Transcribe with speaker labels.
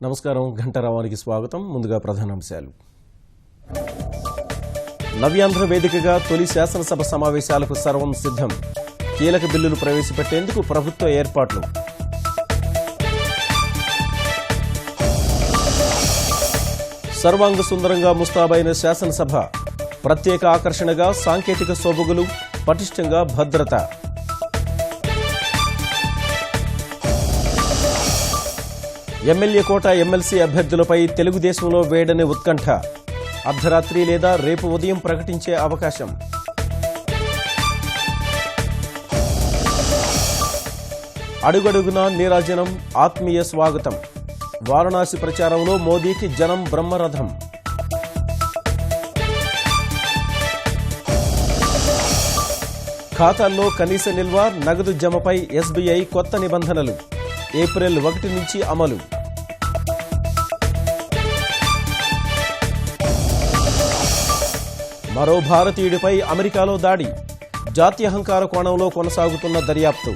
Speaker 1: నమస్కారం. గంటరావానికి స్వాగతం. ముందుగా ప్రధానాంశాలు. నవ్యాంధ్ర వేదికగా తొలి శాసనసభ సమావేశాలకు సర్వం సిద్ధం. కీలక బిల్లులు ప్రవేశపెట్టేందుకు ప్రభుత్వ ఏర్పాట్లు. సర్వాంగ సుందరంగా ముస్తాబైన శాసనసభ. ప్రత్యేక ఆకర్షణగా సాంకేతిక సోబగులు, పటిష్టంగా భద్రత. ఎమ్మెల్యే కోట, ఎమ్మెల్సీ అభ్యర్థులపై తెలుగుదేశంలో వేడనే ఉత్కంఠ. అర్ధరాత్రి లేదా రేపు ఉదయం ప్రకటించే అవకాశం. అడుగడుగునా నీరాజనం, ఆత్మీయ స్వాగతం. వారణాసి ప్రచారంలో మోదీకి జనం బ్రహ్మరథం. ఖాతాల్లో కనీస నిల్వ, నగదు జమపై ఎస్బీఐ కొత్త నిబంధనలు. ఏప్రిల్ 1 నుంచి అమలు. మరో భారతీయుడిపై అమెరికాలో దాడి. జాత్యహంకార కోణంలో కొనసాగుతున్న దర్యాప్తు.